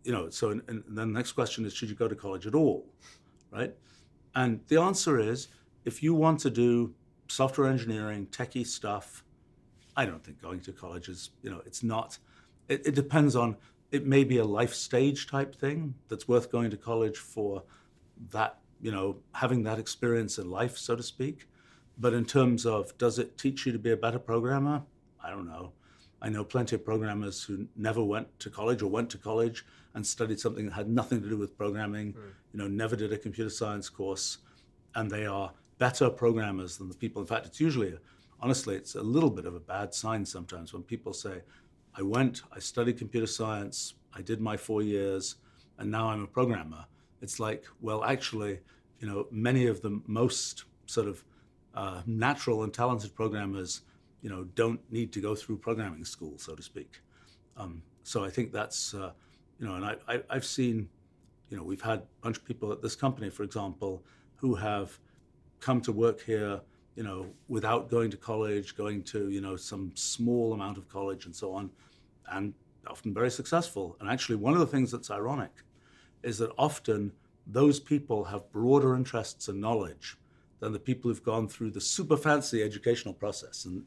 and then the next question is, should you go to college at all, right? And the answer is, if you want to do software engineering, techie stuff, I don't think going to college is, it's not, it depends on, it may be a life stage type thing that's worth going to college for that, having that experience in life, so to speak. But in terms of, does it teach you to be a better programmer? I don't know. I know plenty of programmers who never went to college or went to college and studied something that had nothing to do with programming, never did a computer science course, and they are better programmers than the people. In fact, it's usually, honestly, it's a little bit of a bad sign sometimes when people say, I studied computer science, I did my 4 years, and now I'm a programmer. It's like, well, actually, many of the most sort of natural and talented programmers, don't need to go through programming school, so to speak. So I think that's, and I've seen, we've had a bunch of people at this company, for example, who have come to work here, without going to college, going to, some small amount of college and so on, and often very successful. And actually, one of the things that's ironic is that often those people have broader interests and knowledge than the people who've gone through the super fancy educational process. And,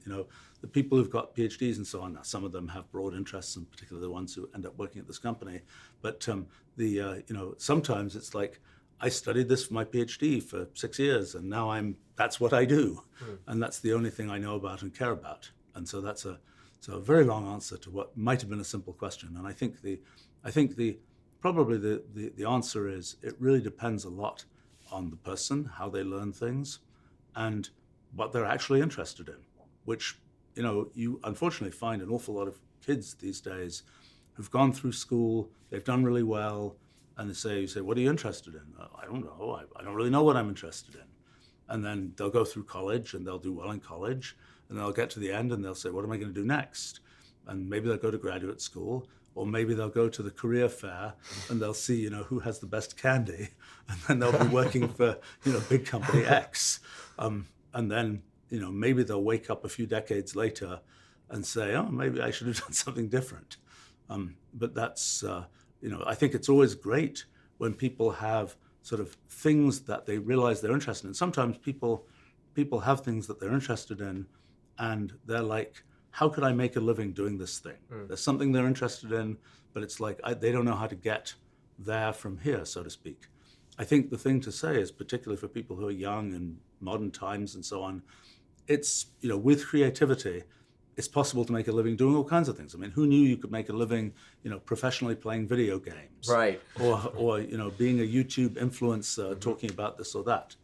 the people who've got PhDs and so on, now some of them have broad interests, and particularly the ones who end up working at this company. But sometimes it's like, I studied this for my PhD for 6 years, and now that's what I do. And that's the only thing I know about and care about. And so that's a very long answer to what might have been a simple question. And I think probably the answer is, it really depends a lot on the person, how they learn things, and what they're actually interested in, which, you unfortunately find an awful lot of kids these days who've gone through school, they've done really well, and you say, what are you interested in? I don't know, I don't really know what I'm interested in. And then they'll go through college and they'll do well in college, and they'll get to the end and they'll say, what am I going to do next? And maybe they'll go to graduate school, or maybe they'll go to the career fair and they'll see, who has the best candy, and then they'll be working for, big company X. And then, maybe they'll wake up a few decades later and say, oh, maybe I should have done something different. But that's, I think it's always great when people have sort of things that they realize they're interested in. Sometimes people have things that they're interested in, and they're like, how could I make a living doing this thing? There's something they're interested in, but it's like they don't know how to get there from here, so to speak. I think the thing to say is, particularly for people who are young and modern times and so on, it's, with creativity, it's possible to make a living doing all kinds of things. I mean, who knew you could make a living, professionally playing video games, right? Or being a YouTube influencer, talking about this or that.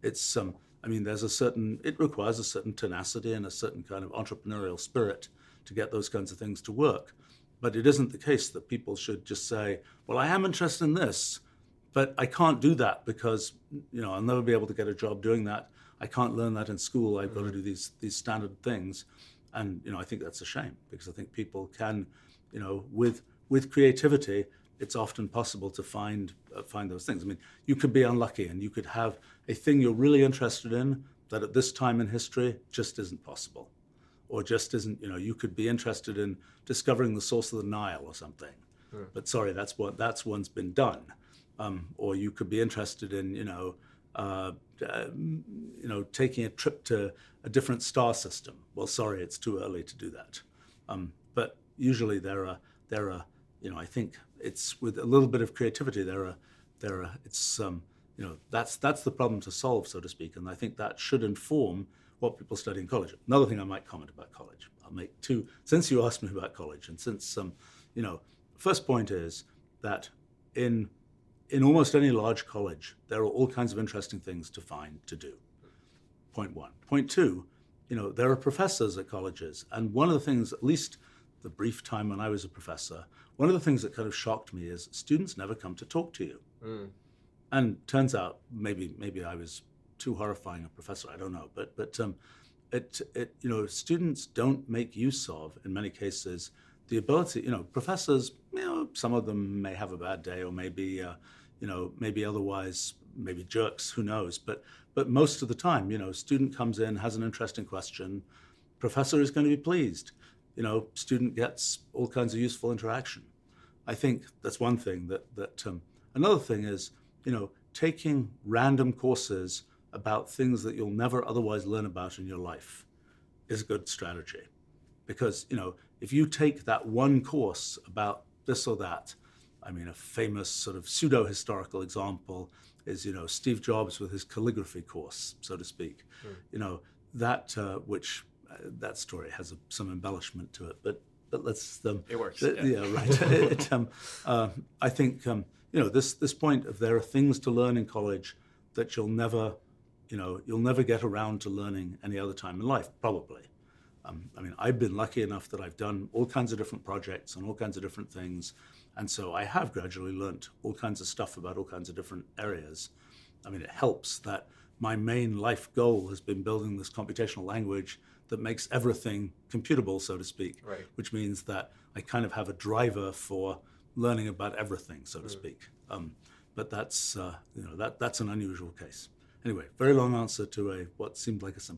It's it requires a certain tenacity and a certain kind of entrepreneurial spirit to get those kinds of things to work. But it isn't the case that people should just say, well, I am interested in this, but I can't do that because, I'll never be able to get a job doing that. I can't learn that in school. I've got to do these standard things. And, I think that's a shame, because I think people can, with creativity, it's often possible to find those things. I mean, you could be unlucky and you could have a thing you're really interested in that at this time in history just isn't possible, or just isn't, you could be interested in discovering the source of the Nile or something. But sorry, that's one's been done. Or you could be interested in, taking a trip to a different star system. Well, sorry, it's too early to do that. But usually there are, I think it's with a little bit of creativity, that's the problem to solve, so to speak. And I think that should inform what people study in college. Another thing I might comment about college, I'll make two, since you asked me about college, and since, first point is that in almost any large college, there are all kinds of interesting things to find to do. Point one. Point two, there are professors at colleges. And one of the things, at least the brief time when I was a professor, one of the things that kind of shocked me is students never come to talk to you. And turns out, maybe I was too horrifying a professor, I don't know. But students don't make use of, in many cases, the ability, professors, some of them may have a bad day, or maybe otherwise, maybe jerks, who knows. But most of the time, student comes in, has an interesting question, professor is going to be pleased. Student gets all kinds of useful interaction. I think that's one thing. Another thing is, taking random courses about things that you'll never otherwise learn about in your life is a good strategy. Because, if you take that one course about this or that, I mean, a famous sort of pseudo-historical example is, Steve Jobs with his calligraphy course, so to speak. That story has some embellishment to it, but let's. It works. Yeah, right. I think this point of there are things to learn in college that you'll never get around to learning any other time in life, probably. I've been lucky enough that I've done all kinds of different projects and all kinds of different things, and so I have gradually learnt all kinds of stuff about all kinds of different areas. It helps that my main life goal has been building this computational language that makes everything computable, so to speak, right. Which means that I kind of have a driver for learning about everything, so to speak. But that's an unusual case. Anyway, very long answer to what seemed like a simple